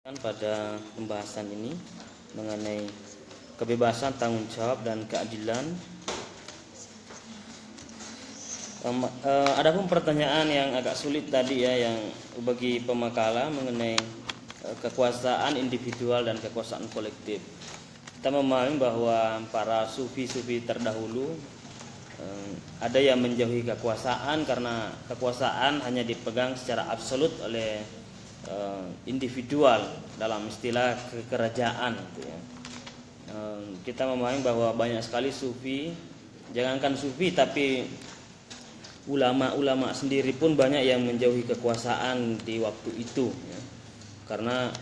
Pada pembahasan ini mengenai kebebasan, tanggung jawab dan keadilan. Adapun pertanyaan yang agak sulit tadi ya, yang bagi pemakalah mengenai kekuasaan individual dan kekuasaan kolektif. Kita memahami bahwa para sufi-sufi terdahulu ada yang menjauhi kekuasaan karena kekuasaan hanya dipegang secara absolut oleh individual dalam istilah kekerajaan gitu ya. Kita memahami bahwa banyak sekali sufi, jangankan sufi tapi ulama-ulama sendiri pun banyak yang menjauhi kekuasaan di waktu itu ya. Karena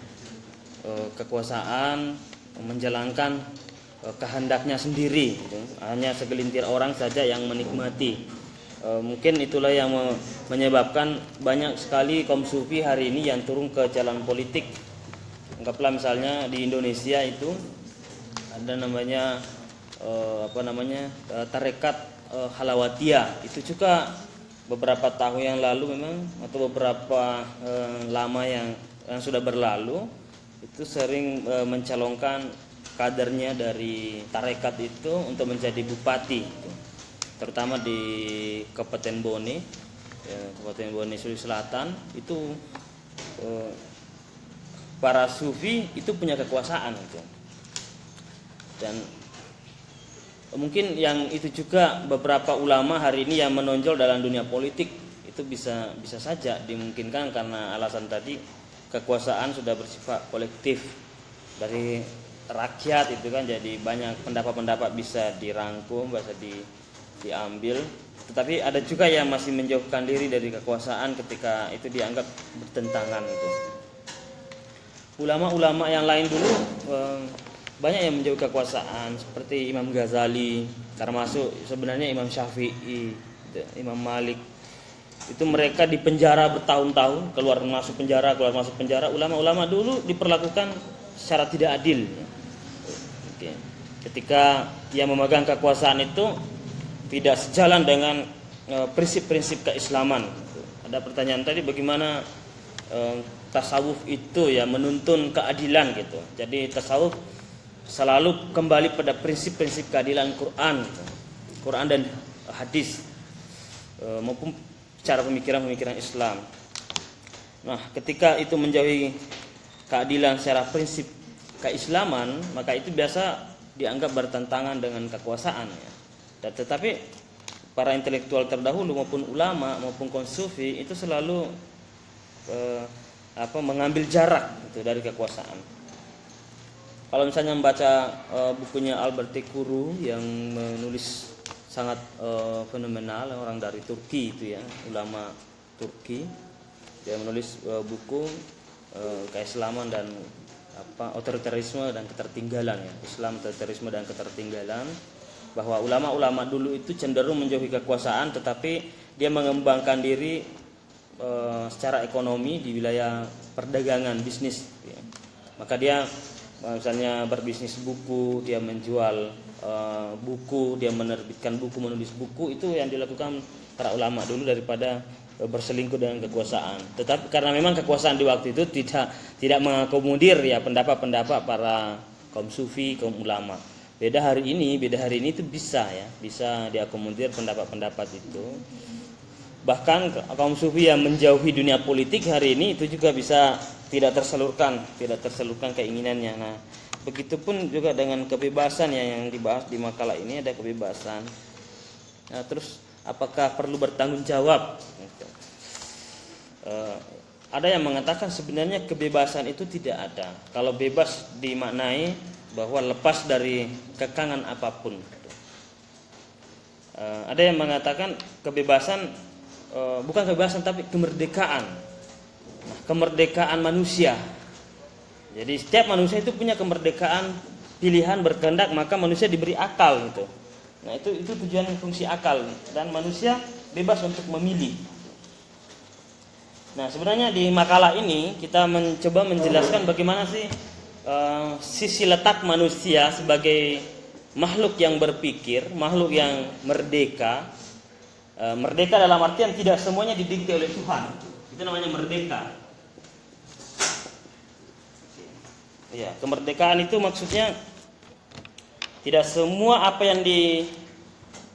kekuasaan menjalankan kehendaknya sendiri gitu. Hanya segelintir orang saja yang menikmati. Mungkin itulah yang menyebabkan banyak sekali kaum sufi hari ini yang turun ke jalan politik. Anggaplah misalnya di Indonesia itu ada namanya tarekat Halawatiyah. Itu juga beberapa tahun yang lalu memang, atau beberapa lama yang sudah berlalu, itu sering mencalonkan kadernya dari tarekat itu untuk menjadi bupati gitu. Terutama di Kabupaten Bone, Kabupaten Bone Sulawesi Selatan itu para sufi itu punya kekuasaan gitu. Dan mungkin yang itu juga beberapa ulama hari ini yang menonjol dalam dunia politik itu bisa saja dimungkinkan karena alasan tadi, kekuasaan sudah bersifat kolektif dari rakyat itu kan, jadi banyak pendapat-pendapat bisa dirangkum, bisa diambil. Tetapi ada juga yang masih menjauhkan diri dari kekuasaan ketika itu dianggap bertentangan itu. Ulama-ulama yang lain dulu banyak yang menjauhi kekuasaan, seperti Imam Ghazali, termasuk sebenarnya Imam Syafi'i, Imam Malik. Itu mereka di penjara bertahun-tahun, keluar masuk penjara. Ulama-ulama dulu diperlakukan secara tidak adil. Ketika dia memegang kekuasaan itu tidak sejalan dengan prinsip-prinsip keislaman. Ada pertanyaan tadi, bagaimana tasawuf itu ya menuntun keadilan gitu. Jadi tasawuf selalu kembali pada prinsip-prinsip keadilan Quran dan hadis, maupun cara pemikiran Islam. Nah, ketika itu menjauhi keadilan secara prinsip keislaman, maka itu biasa dianggap bertentangan dengan kekuasaan ya. Dan tetapi para intelektual terdahulu maupun ulama maupun kaum sufi itu selalu mengambil jarak gitu dari kekuasaan. Kalau misalnya membaca bukunya Alberti Kuru yang menulis sangat fenomenal, orang dari Turki itu ya, ulama Turki, dia menulis buku keislaman dan otoritarisme dan ketertinggalan ya, Islam, otoritarisme dan ketertinggalan, bahwa ulama-ulama dulu itu cenderung menjauhi kekuasaan, tetapi dia mengembangkan diri secara ekonomi di wilayah perdagangan, bisnis ya. Maka dia misalnya berbisnis buku, dia menjual buku, dia menerbitkan buku, menulis buku. Itu yang dilakukan para ulama dulu daripada berselingkuh dengan kekuasaan. Tetapi karena memang kekuasaan di waktu itu tidak mengakomodir ya pendapat-pendapat para kaum sufi, kaum ulama. Beda hari ini itu bisa diakomodir pendapat-pendapat itu. Bahkan kaum sufi yang menjauhi dunia politik hari ini itu juga bisa tidak tersalurkan keinginannya. Nah, begitupun juga dengan kebebasan yang dibahas di makalah ini, ada kebebasan. Nah, terus apakah perlu bertanggung jawab? Ada yang mengatakan sebenarnya kebebasan itu tidak ada. Kalau bebas dimaknai bahwa lepas dari kekangan apapun. Ada yang mengatakan kebebasan bukan kebebasan tapi kemerdekaan. Nah, kemerdekaan manusia. Jadi setiap manusia itu punya kemerdekaan pilihan berkehendak, maka manusia diberi akal gitu. Nah, itu tujuan fungsi akal, dan manusia bebas untuk memilih. Nah, sebenarnya di makalah ini kita mencoba menjelaskan bagaimana sih sisi letak manusia sebagai makhluk yang berpikir, makhluk yang merdeka. Merdeka dalam artian tidak semuanya didikte oleh Tuhan. Itu namanya merdeka. Ya, kemerdekaan itu maksudnya tidak semua apa yang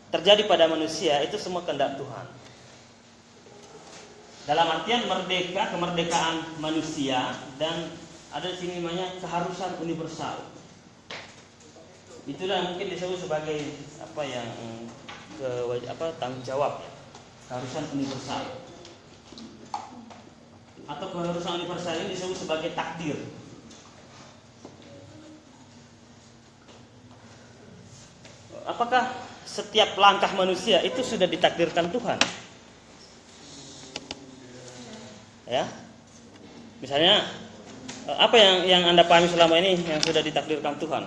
terjadi pada manusia itu semua kehendak Tuhan. Dalam artian merdeka, kemerdekaan manusia, dan ada di sini namanya keharusan universal. Itulah yang mungkin disebut sebagai tanggung jawab, keharusan universal. Atau keharusan universal ini disebut sebagai takdir. Apakah setiap langkah manusia itu sudah ditakdirkan Tuhan? Ya, misalnya apa yang Anda pahami selama ini yang sudah ditakdirkan Tuhan?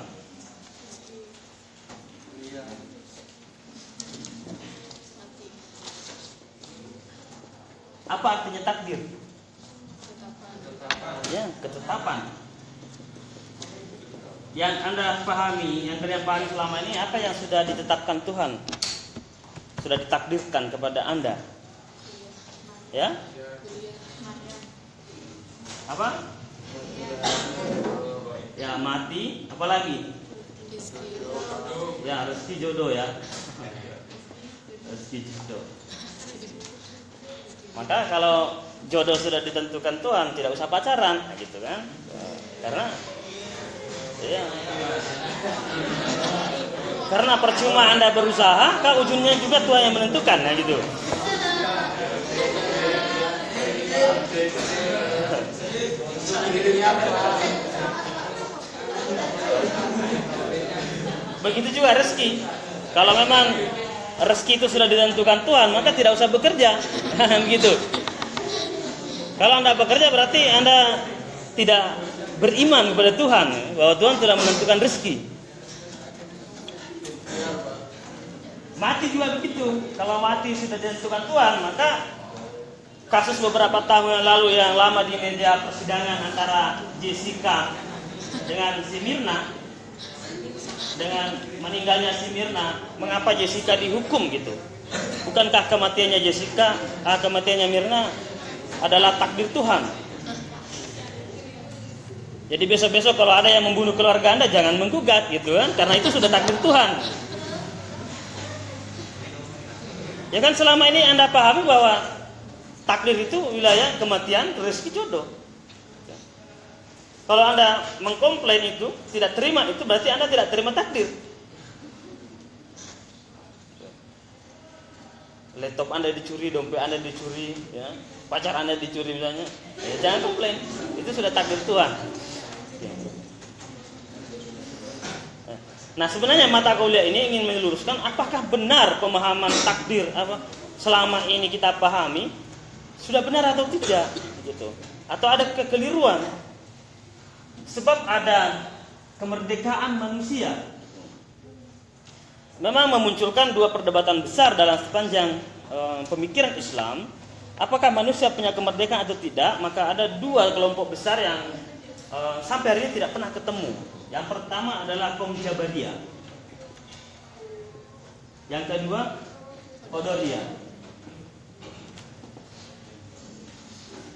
Apa artinya takdir? Ya, ketetapan. Yang Anda pahami, yang kalian pahami selama ini, apa yang sudah ditetapkan Tuhan? Sudah ditakdirkan kepada Anda? Ya? Apa? Ya, mati, apalagi? Ya, rezeki jodoh ya. Rezeki jodoh. Maka kalau jodoh sudah ditentukan Tuhan, tidak usah pacaran, gitu kan? Karena ya, karena percuma Anda berusaha, ujungnya juga Tuhan yang menentukan, nah gitu. Begitu juga rezeki. Kalau memang rezeki itu sudah ditentukan Tuhan, maka tidak usah bekerja. Begitu. Kalau Anda bekerja berarti Anda tidak beriman kepada Tuhan, bahwa Tuhan telah menentukan rezeki. Mati juga begitu. Kalau mati sudah ditentukan Tuhan, maka kasus beberapa tahun yang lalu yang lama di media persidangan antara Jessica dengan si Mirna, dengan meninggalnya si Mirna, mengapa Jessica dihukum gitu? Bukankah kematiannya Jessica, kematiannya Mirna adalah takdir Tuhan? Jadi besok-besok kalau ada yang membunuh keluarga Anda, jangan menggugat gitu kan, karena itu sudah takdir Tuhan. Ya kan, selama ini Anda pahami bahwa takdir itu wilayah kematian, rezeki, jodoh. Kalau Anda mengkomplain itu, tidak terima itu, berarti Anda tidak terima takdir. Laptop Anda dicuri, dompet Anda dicuri, ya, pacar Anda dicuri misalnya, ya, jangan komplain, itu sudah takdir Tuhan. Nah, sebenarnya mata kuliah ini ingin meluruskan apakah benar pemahaman takdir selama ini kita pahami sudah benar atau tidak gitu. Atau ada kekeliruan. Sebab ada kemerdekaan manusia. Memang memunculkan dua perdebatan besar dalam sepanjang pemikiran Islam. Apakah manusia punya kemerdekaan atau tidak? Maka ada dua kelompok besar yang sampai hari ini tidak pernah ketemu. Yang pertama adalah kaum Jabariyah. Yang kedua Qadariyah.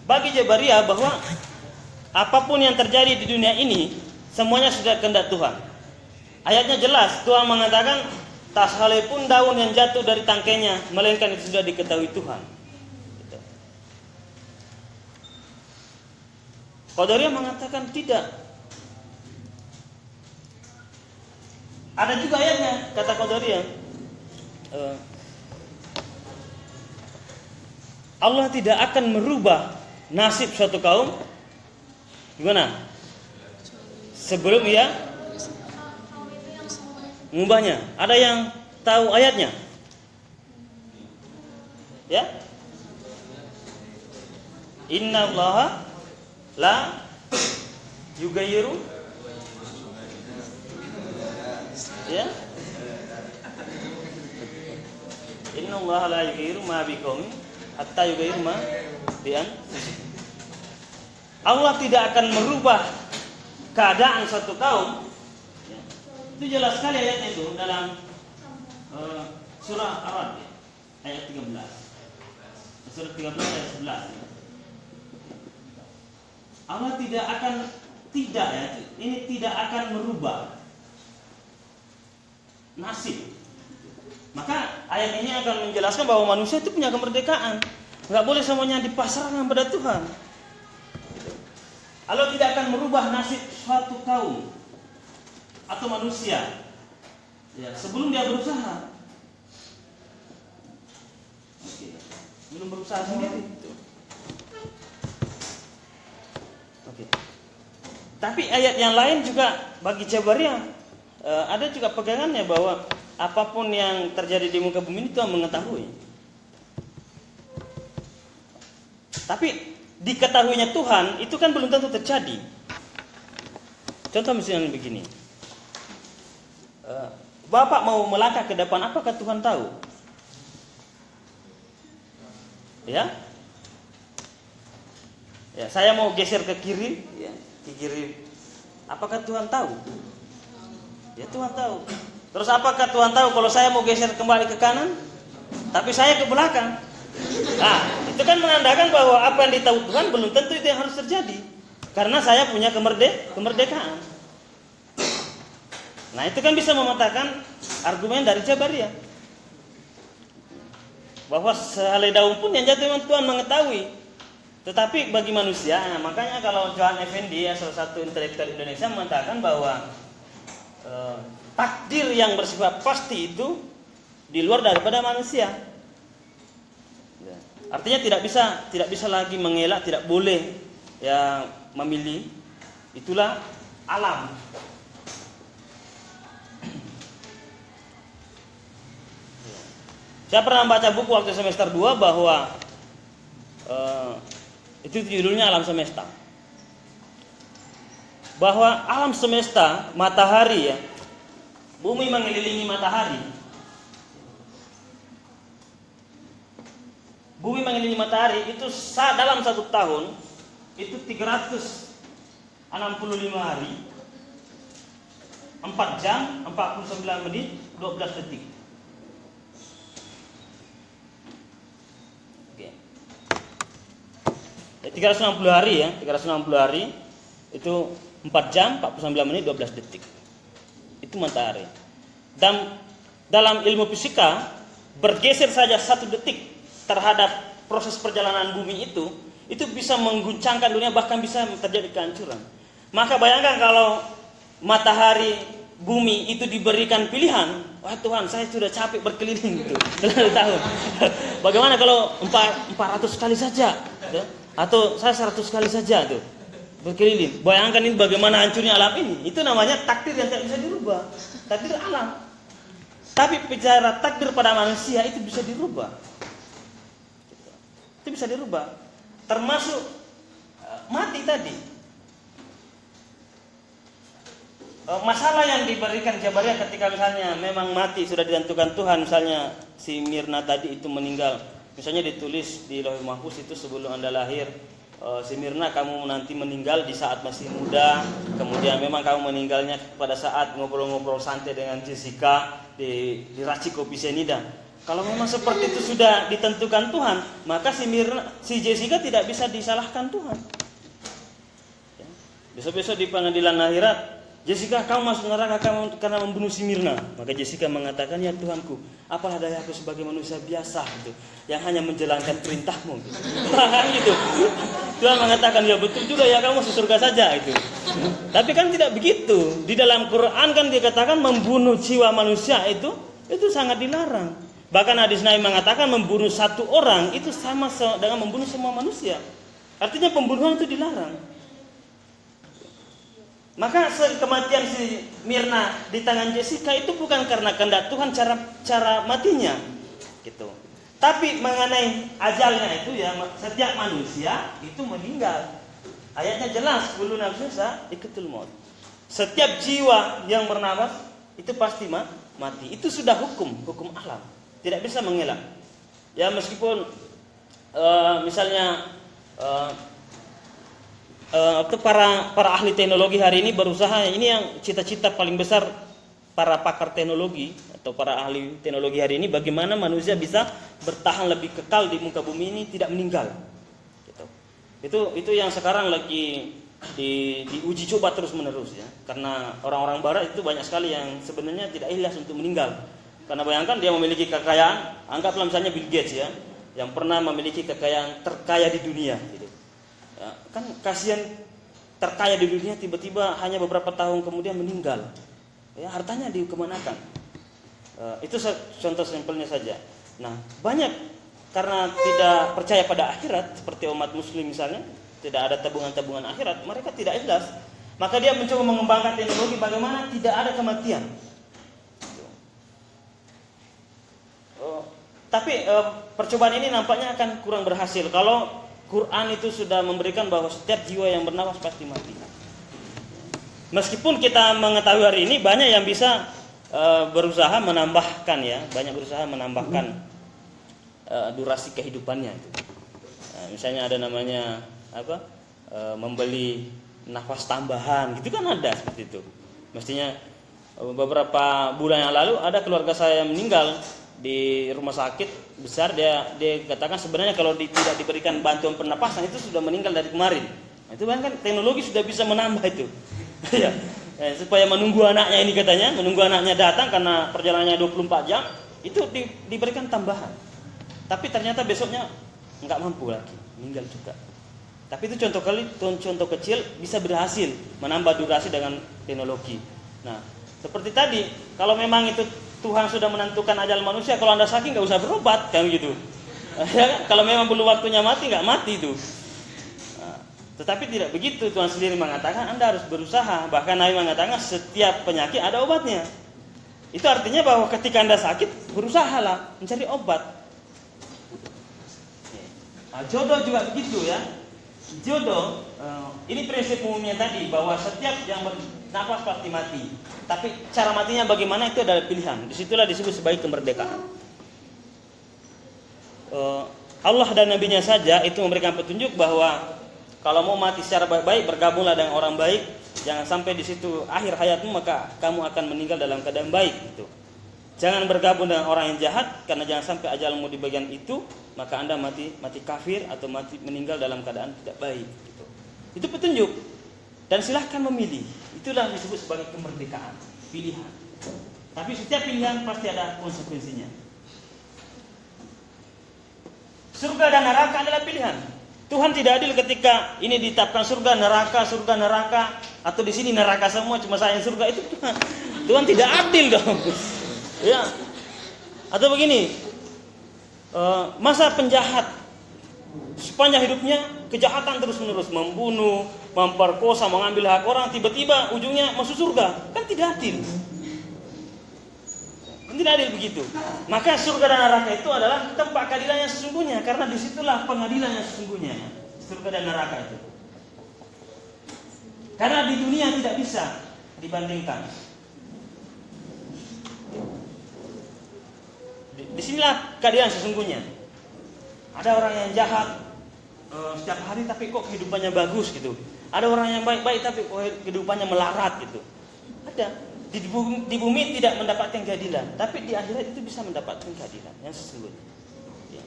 Bagi Jabariyah bahwa apapun yang terjadi di dunia ini semuanya sudah kehendak Tuhan. Ayatnya jelas, Tuhan mengatakan tak sekalipun daun yang jatuh dari tangkainya, melainkan itu sudah diketahui Tuhan. Qadariyah mengatakan tidak. Ada juga ayatnya, kata Qadariyah, Allah tidak akan merubah nasib suatu kaum gimana? Sebelum ia mengubahnya. Ada yang tahu ayatnya? Ya? Innallaha la yughayyiru, ya, innallaha la yughayyiru ma biqaumin hatta yughayyiru ma bi anfusihim. Allah tidak akan merubah keadaan suatu kaum. Itu jelas sekali ayatnya itu dalam surah Ar-Ra'd ayat 13. Surah 13 ayat 11. Allah tidak akan tidak ya, ini tidak akan merubah nasib. Maka ayat ini akan menjelaskan bahwa manusia itu punya kemerdekaan. Nggak boleh semuanya dipasrahkan pada Tuhan. Allah tidak akan merubah nasib suatu kaum atau manusia ya, sebelum dia berusaha. Oke. Belum berusaha sendiri. Oke. Tapi ayat yang lain juga bagi Jabariyah ada juga pegangannya bahwa apapun yang terjadi di muka bumi ini Tuhan mengetahui. Tapi diketahuinya Tuhan itu kan belum tentu terjadi. Contoh misalnya begini. Bapak mau melangkah ke depan, apakah Tuhan tahu? Ya? Ya, saya mau geser ke kiri, ya, ke kiri. Apakah Tuhan tahu? Ya, Tuhan tahu. Terus apakah Tuhan tahu kalau saya mau geser kembali ke kanan, tapi saya ke belakang? Nah, itu kan menandakan bahwa apa yang ditahu Tuhan belum tentu itu yang harus terjadi. Karena saya punya kemerdekaan. Nah, itu kan bisa mematahkan argumen dari Jabariyah. Bahwa sehelai daun pun yang jatuh memang Tuhan mengetahui. Tetapi bagi manusia, nah, makanya kalau Johan Effendi, ya, salah satu intelektual Indonesia, mengatakan bahwa takdir yang bersifat pasti itu di luar daripada manusia. Artinya tidak bisa lagi mengelak, tidak boleh ya memilih. Itulah alam. Saya pernah baca buku waktu semester 2 bahwa itu judulnya Alam Semesta. Bahwa alam semesta, matahari ya, bumi mengelilingi matahari. Bumi mengelilingi matahari itu dalam 1 tahun itu 365 hari, 4 jam, 49 menit, 12 detik. Oke. 360 hari ya, 360 hari itu 4 jam, 49 menit, 12 detik. Itu matahari. Dan dalam ilmu fisika bergeser saja 1 detik terhadap proses perjalanan bumi itu bisa mengguncangkan dunia, bahkan bisa terjadi kehancuran. Maka bayangkan kalau matahari, bumi itu diberikan pilihan, wah Tuhan, saya sudah capek berkeliling itu tahun. Bagaimana kalau 400 kali saja, atau saya 100 kali saja tuh berkeliling. Bayangkan ini bagaimana hancurnya alam ini. Itu namanya takdir yang tidak bisa dirubah, takdir alam. Tapi bicara takdir pada manusia itu bisa dirubah. Itu bisa dirubah. Termasuk mati tadi. Masalah yang diberikan Jabariyah ketika misalnya memang mati sudah ditentukan Tuhan, misalnya si Mirna tadi itu meninggal. Misalnya ditulis di Lauhul Mahfuz itu sebelum Anda lahir, si Mirna kamu nanti meninggal di saat masih muda. Kemudian memang kamu meninggalnya pada saat ngobrol-ngobrol santai dengan Jessica di Raci Kopi Senida. Kalau memang seperti itu sudah ditentukan Tuhan, maka si Jessica tidak bisa disalahkan Tuhan. Besok-besok di pengadilan akhirat, Jessica, kamu masuk neraka kamu karena membunuh si Mirna. Maka Jessica mengatakan, ya Tuhanku, apalah daya aku sebagai manusia biasa gitu, yang hanya menjalankan perintahmu gitu. Gitu. Tuhan mengatakan, ya betul juga ya, kamu masuk surga saja itu. Tapi kan tidak begitu. Di dalam Quran kan dikatakan membunuh jiwa manusia itu sangat dilarang. Bahkan hadis Nabi mengatakan membunuh 1 orang itu sama dengan membunuh semua manusia. Artinya pembunuhan itu dilarang. Maka kematian si Mirna di tangan Jessica itu bukan karena kehendak Tuhan cara matinya, gitu. Tapi mengenai ajalnya itu ya, setiap manusia itu meninggal. Ayatnya jelas, kullu nafsin za'iqatul maut. Setiap jiwa yang bernafas itu pasti mati. Itu sudah hukum alam. Tidak bisa mengelak. Ya meskipun misalnya para ahli teknologi hari ini berusaha, ini yang cita-cita paling besar para pakar teknologi atau para ahli teknologi hari ini, bagaimana manusia bisa bertahan lebih kekal di muka bumi ini, tidak meninggal gitu. Itu yang sekarang lagi diuji coba terus menerus ya. Karena orang-orang barat itu banyak sekali yang sebenarnya tidak ikhlas untuk meninggal. Karena bayangkan dia memiliki kekayaan, anggaplah misalnya Bill Gates ya, yang pernah memiliki kekayaan terkaya di dunia gitu. Ya, kan kasihan terkaya di dunia tiba-tiba hanya beberapa tahun kemudian meninggal. Ya, hartanya dikemanakan. Itu contoh simpelnya saja. Nah, banyak karena tidak percaya pada akhirat seperti umat muslim misalnya, tidak ada tabungan-tabungan akhirat, mereka tidak ikhlas. Maka dia mencoba mengembangkan teknologi bagaimana tidak ada kematian. Tapi percobaan ini nampaknya akan kurang berhasil kalau Quran itu sudah memberikan bahwa setiap jiwa yang bernapas pasti mati. Meskipun kita mengetahui hari ini banyak yang bisa berusaha menambahkan ya, banyak berusaha menambahkan durasi kehidupannya. Misalnya ada namanya apa? Membeli nafas tambahan, gitu kan ada seperti itu. Mestinya beberapa bulan yang lalu ada keluarga saya yang meninggal di rumah sakit besar, dia katakan sebenarnya kalau tidak diberikan bantuan pernapasan itu sudah meninggal dari kemarin. Nah, itu kan teknologi sudah bisa menambah itu. Ya, supaya menunggu anaknya ini katanya, menunggu anaknya datang karena perjalanannya 24 jam, itu diberikan tambahan. Tapi ternyata besoknya nggak mampu lagi, meninggal juga. Tapi itu contoh kecil bisa berhasil menambah durasi dengan teknologi. Nah, seperti tadi, kalau memang itu Tuhan sudah menentukan ajal manusia, kalau Anda sakit nggak usah berobat, kan gitu. Ya, kalau memang belum waktunya mati, nggak mati itu. Nah, tetapi tidak begitu, Tuhan sendiri mengatakan Anda harus berusaha. Bahkan Nabi mengatakan setiap penyakit ada obatnya. Itu artinya bahwa ketika Anda sakit, berusahalah mencari obat. Nah, jodoh juga begitu ya. Jodoh, ini prinsip umumnya tadi bahwa setiap yang bernafas pasti mati. Tapi cara matinya bagaimana itu adalah pilihan. Disitulah disebut sebagai kemerdekaan. Allah dan Nabi-Nya saja itu memberikan petunjuk bahwa kalau mau mati secara baik-baik, bergabunglah dengan orang baik. Jangan sampai di situ akhir hayatmu maka kamu akan meninggal dalam keadaan baik. Gitu. Jangan bergabung dengan orang yang jahat, karena jangan sampai ajalmu di bagian itu maka Anda mati kafir atau mati meninggal dalam keadaan tidak baik. Gitu. Itu petunjuk. Dan silahkan memilih. Itulah disebut sebagai kemerdekaan, pilihan. Tapi setiap pilihan pasti ada konsekuensinya. Surga dan neraka adalah pilihan. Tuhan tidak adil ketika ini ditetapkan surga neraka, atau di sini neraka semua cuma saya yang surga. Itu Tuhan tidak adil dong. Ya. Atau begini, masa penjahat sepanjang hidupnya kejahatan terus menerus, membunuh, memperkosa, mengambil hak orang, tiba-tiba ujungnya masuk surga, kan tidak adil. Tidak adil begitu. Maka surga dan neraka itu adalah tempat keadilan yang sesungguhnya, karena disitulah pengadilan yang sesungguhnya, surga dan neraka itu. Karena di dunia tidak bisa dibandingkan. Disinilah keadilan sesungguhnya. Ada orang yang jahat setiap hari tapi kok kehidupannya bagus gitu. Ada orang yang baik-baik tapi kok kehidupannya melarat gitu. Ada. Di bumi tidak mendapatkan keadilan, tapi di akhirat itu bisa mendapatkan keadilan yang sesungguhnya. Ya.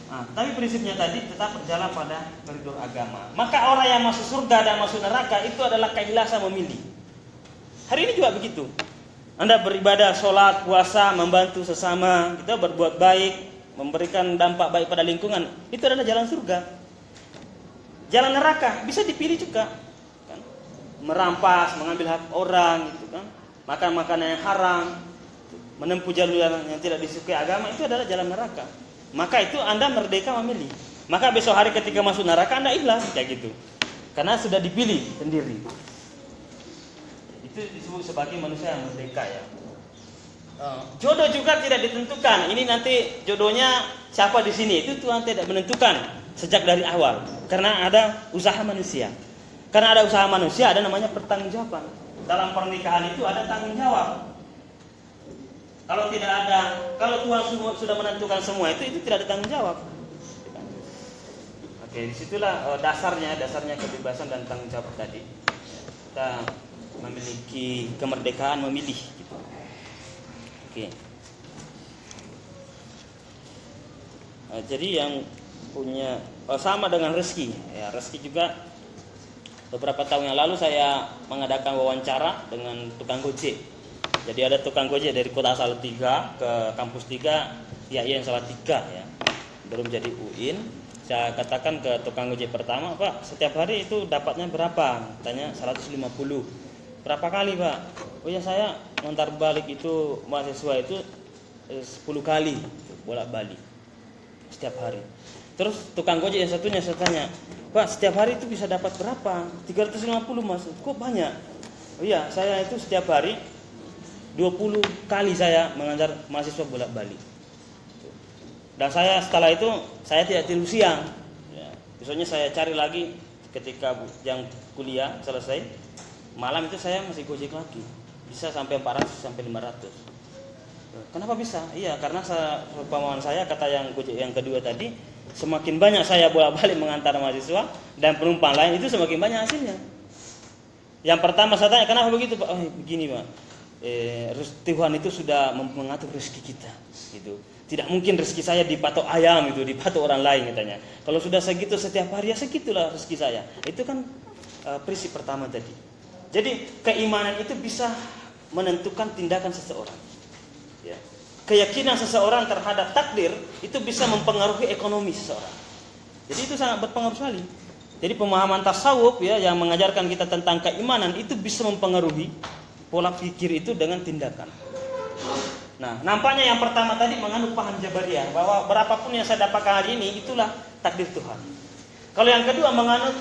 Nah, tapi prinsipnya tadi tetap berjalan pada koridor agama. Maka orang yang masuk surga dan masuk neraka itu adalah keikhlasan memilih. Hari ini juga begitu. Anda beribadah, sholat, puasa, membantu sesama, kita berbuat baik, memberikan dampak baik pada lingkungan, itu adalah jalan surga. Jalan neraka bisa dipilih juga, kan? Merampas, mengambil hak orang, gitu kan? Makan makanan yang haram, menempuh jalur yang tidak disukai agama, itu adalah jalan neraka. Maka itu Anda merdeka memilih. Maka besok hari ketika masuk neraka Anda ikhlas, kayak gitu, karena sudah dipilih sendiri. Itu disebut sebagai manusia yang merdeka ya. Jodoh juga tidak ditentukan. Ini nanti jodohnya siapa di sini, itu Tuhan tidak menentukan sejak dari awal. Karena ada usaha manusia. Karena ada usaha manusia, ada namanya pertanggungjawaban. Dalam pernikahan itu ada tanggung jawab. Kalau tidak ada, kalau Tuhan sudah menentukan semua itu tidak ada tanggung jawab. Oke, disitulah dasarnya kebebasan dan tanggung jawab tadi. Kita memiliki kemerdekaan memilih gitu. Oke. Jadi yang punya sama dengan rezeki, ya rezeki juga beberapa tahun yang lalu saya mengadakan wawancara dengan tukang gojek. Jadi ada tukang gojek dari kota Salatiga ke kampus 3, ya yang Salatiga ya, belum jadi UIN. Saya katakan ke tukang gojek pertama, Pak, setiap hari itu dapatnya berapa? Tanya 150. Berapa kali, Pak? Oh ya, saya ngantar balik itu mahasiswa itu 10 kali bolak-balik setiap hari. Terus tukang gojek yang satunya saya tanya, Pak, setiap hari itu bisa dapat berapa? 350, Mas. Kok banyak? Oh iya, saya itu setiap hari 20 kali saya mengantar mahasiswa bolak-balik. Dan saya setelah itu saya tidak tidur siang. Ya, besoknya saya cari lagi ketika jam kuliah selesai. Malam itu saya masih gojek lagi. Bisa sampai 400 sampai 500. Kenapa bisa? Iya, karena pemahaman saya kata yang gojek yang kedua tadi, semakin banyak saya bolak-balik mengantar mahasiswa dan penumpang lain itu semakin banyak hasilnya. Yang pertama saya tanya, kenapa begitu, Pak? Oh, begini, Pak. Tuhan itu sudah mengatur rezeki kita, gitu. Tidak mungkin rezeki saya dipatok ayam itu, dipatok orang lain katanya. Kalau sudah segitu setiap hari ya segitulah rezeki saya. Itu kan prinsip pertama tadi. Jadi keimanan itu bisa menentukan tindakan seseorang. Ya. Keyakinan seseorang terhadap takdir itu bisa mempengaruhi ekonomi seseorang. Jadi itu sangat berpengaruh sekali. Jadi pemahaman tasawuf ya yang mengajarkan kita tentang keimanan itu bisa mempengaruhi pola pikir itu dengan tindakan. Nah, nampaknya yang pertama tadi menganut paham Jabariyah bahwa berapapun yang saya dapatkan hari ini itulah takdir Tuhan. Kalau yang kedua menganut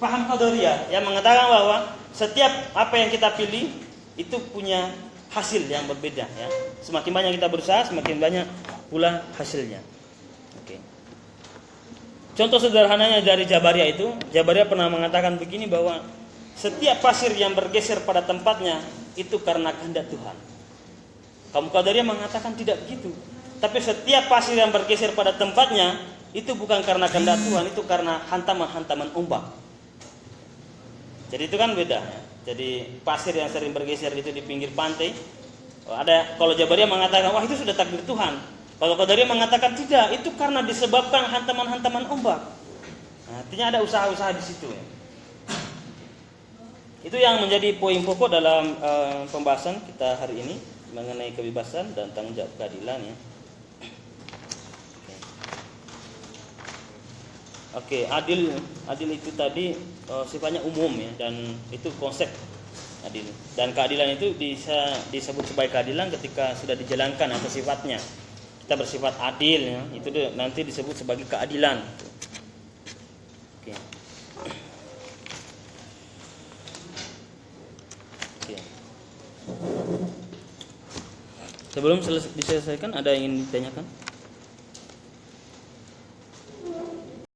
paham Qadariyah yang mengatakan bahwa setiap apa yang kita pilih itu punya hasil yang berbeda ya. Semakin banyak kita berusaha, semakin banyak pula hasilnya. Oke. Contoh sederhananya dari Jabariyah itu, Jabariyah pernah mengatakan begini bahwa setiap pasir yang bergeser pada tempatnya itu karena kehendak Tuhan. Kaum Qadariyah mengatakan tidak begitu. Tapi setiap pasir yang bergeser pada tempatnya itu bukan karena kehendak Tuhan, itu karena hantaman-hantaman ombak. Jadi itu kan beda ya. Jadi pasir yang sering bergeser itu di pinggir pantai. Kalau Jabariyah mengatakan wah itu sudah takdir Tuhan. Kalau Qadariyah mengatakan tidak, itu karena disebabkan hantaman-hantaman ombak. Nah, artinya ada usaha-usaha di situ ya. Itu yang menjadi poin pokok dalam pembahasan kita hari ini mengenai kebebasan dan tanggung jawab keadilan ya. Oke, adil itu tadi sifatnya umum ya, dan itu konsep adil. Dan keadilan itu bisa disebut sebagai keadilan ketika sudah dijalankan atas sifatnya. Kita bersifat adil ya, itu nanti disebut sebagai keadilan. Oke. Oke. Sebelum diselesaikan ada yang ingin ditanyakan?